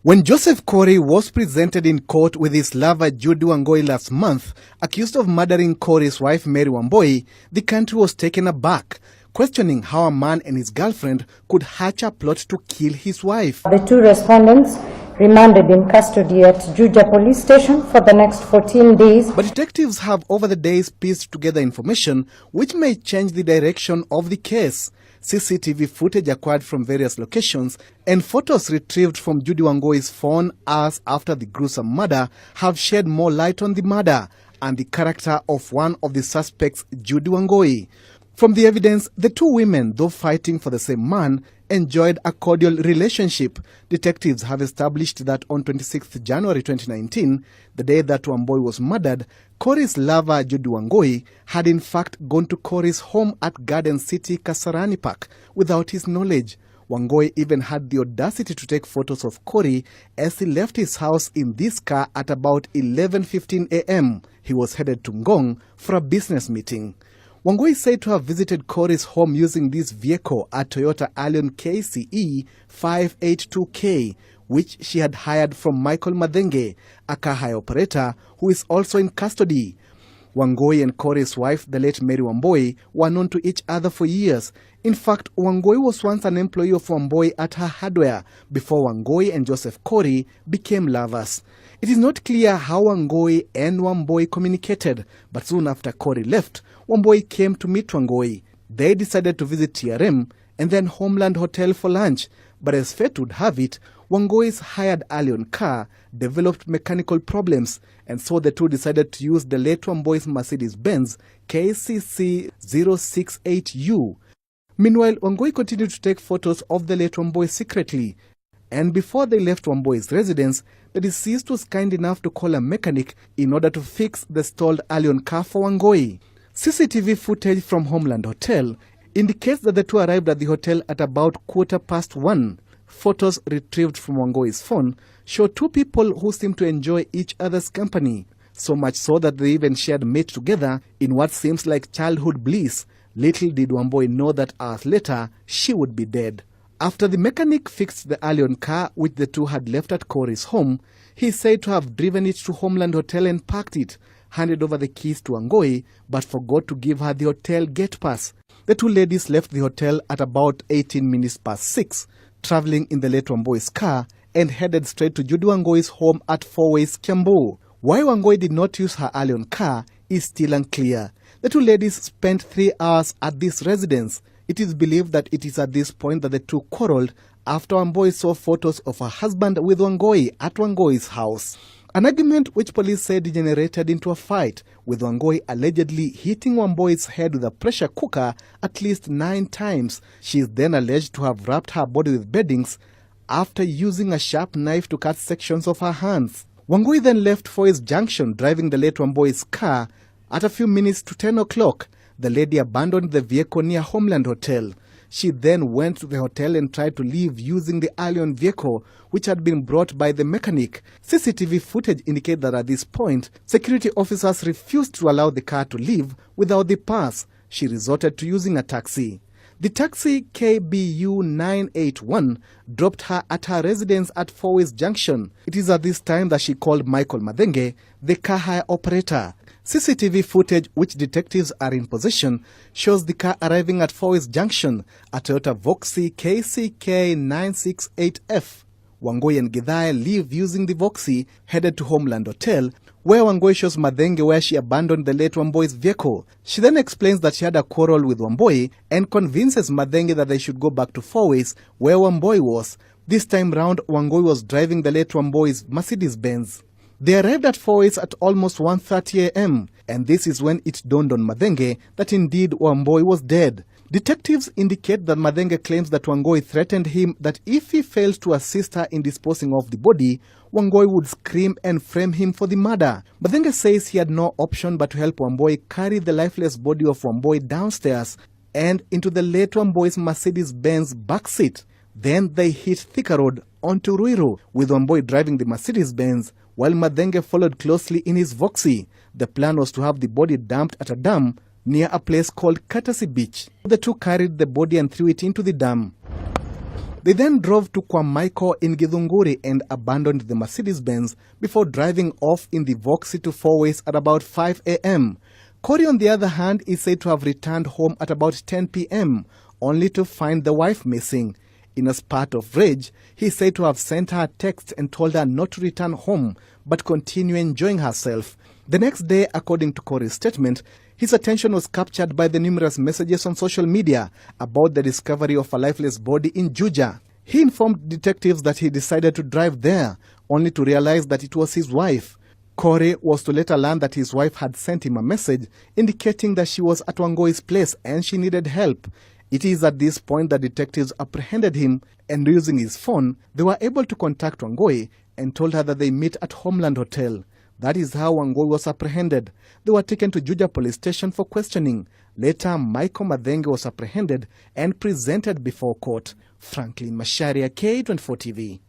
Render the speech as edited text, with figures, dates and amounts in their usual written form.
When Joseph Kori was presented in court with his lover Judy Wangui last month, accused of murdering Kori's wife Mary Wambui, the country was taken aback, questioning how a man and his girlfriend could hatch a plot to kill his wife. The two respondents remanded in custody at Juja police station for the next 14 days. But detectives have over the days pieced together information which may change the direction of the case. CCTV footage acquired from various locations and photos retrieved from Judy Wangui's phone hours after the gruesome murder have shed more light on the murder and the character of one of the suspects, Judy Wangui. From the evidence, the two women, though fighting for the same man, enjoyed a cordial relationship. Detectives have established that on 26 January 2019, the day that Wambui was murdered, Kori's lover Judy Wangui had in fact gone to Kori's home at Garden City, Kasarani Park without his knowledge. Wangui even had the audacity to take photos of Kori as he left his house in this car at about 11:15 a.m. He was headed to Ngong for a business meeting. Wangui is said to have visited Kori's home using this vehicle, a Toyota Allion KCE 582K, which she had hired from Michael Madenge, a car hire operator who is also in custody. Wangui and Kori's wife, the late Mary Wambui, were known to each other for years. In fact, Wangui was once an employee of Wambui at her hardware before Wangui and Joseph Kori became lovers. It is not clear how Wangui and Wambui communicated, but soon after Kori left, Wambui came to meet Wangui. They decided to visit TRM and then Homeland Hotel for lunch, but as fate would have it, Wangui's hired Allion car developed mechanical problems, and so the two decided to use the late Wambui's Mercedes-Benz KCC 068U. Meanwhile, Wangui continued to take photos of the late Wambui secretly, and before they left Wambui's residence, the deceased was kind enough to call a mechanic in order to fix the stalled Allion car for Wangui. CCTV footage from Homeland Hotel indicates that the two arrived at the hotel at about 1:15. Photos retrieved from Wangui's phone show two people who seem to enjoy each other's company, so much so that they even shared meat together in what seems like childhood bliss. Little did Wambui know that hours later, she would be dead. After the mechanic fixed the Allion car which the two had left at Kori's home, he is said to have driven it to Homeland Hotel and parked it, handed over the keys to Wangui, but forgot to give her the hotel gate pass. The two ladies left the hotel at about 6:18, traveling in the late Wambui's car, and headed straight to Judy Wangui's home at Four Ways, Kiambu. Why Wangui did not use her Allion car is still unclear. The two ladies spent 3 hours at this residence. It is believed that it is at this point that the two quarreled after Wambui saw photos of her husband with Wangui at Wangui's house. An argument which police said degenerated into a fight, with Wangui allegedly hitting Wambui's head with a pressure cooker at least 9 times. She is then alleged to have wrapped her body with beddings after using a sharp knife to cut sections of her hands. Wangui then left Foy's Junction driving the late Wambui's car at a few minutes to 10 o'clock. The lady abandoned the vehicle near Homeland Hotel. She then went to the hotel and tried to leave using the Allion vehicle, which had been brought by the mechanic. CCTV footage indicates that at this point, security officers refused to allow the car to leave without the pass. She resorted to using a taxi. The taxi KBU 981 dropped her at her residence at Four Ways Junction. It is at this time that she called Michael Madenge, the car hire operator. CCTV footage, which detectives are in possession, shows the car arriving at Four Ways Junction, a Toyota Voxy KCK 968F. Wangui and Githai leave using the Voxy, headed to Homeland Hotel, where Wangui shows Madenge where she abandoned the late Wambui's vehicle. She then explains that she had a quarrel with Wambui and convinces Madenge that they should go back to Four Ways, where Wambui was. This time round, Wangui was driving the late Wambui's Mercedes-Benz. They arrived at Four Ways at almost 1:30 a.m. and this is when it dawned on Madenge that indeed Wambui was dead. Detectives indicate that Madenge claims that Wangui threatened him that if he fails to assist her in disposing of the body, Wangui would scream and frame him for the murder. Madenge says he had no option but to help Wambui carry the lifeless body of Wambui downstairs and into the late Wambui's Mercedes-Benz backseat. Then they hit Thika Road onto Ruiru, with Wambui driving the Mercedes-Benz, while Madenge followed closely in his Voxy. The plan was to have the body dumped at a dam near a place called Courtesy Beach. The two carried the body and threw it into the dam. They then drove to Kwamaiko in Githunguri and abandoned the Mercedes-Benz before driving off in the Voxy to Fourways at about 5 a.m. Kori, on the other hand, is said to have returned home at about 10 p.m., only to find the wife missing. In a spurt of rage, he is said to have sent her a text and told her not to return home, but continue enjoying herself. The next day, according to Kori's statement, his attention was captured by the numerous messages on social media about the discovery of a lifeless body in Juja. He informed detectives that he decided to drive there, only to realize that it was his wife. Kori was to later learn that his wife had sent him a message indicating that she was at Wangui's place and she needed help. It is at this point that detectives apprehended him, and using his phone, they were able to contact Wangui and told her that they meet at Homeland Hotel. That is how Wangui was apprehended. They were taken to Juja police station for questioning. Later, Michael Madhenge was apprehended and presented before court. Franklin Masharia, K24 TV.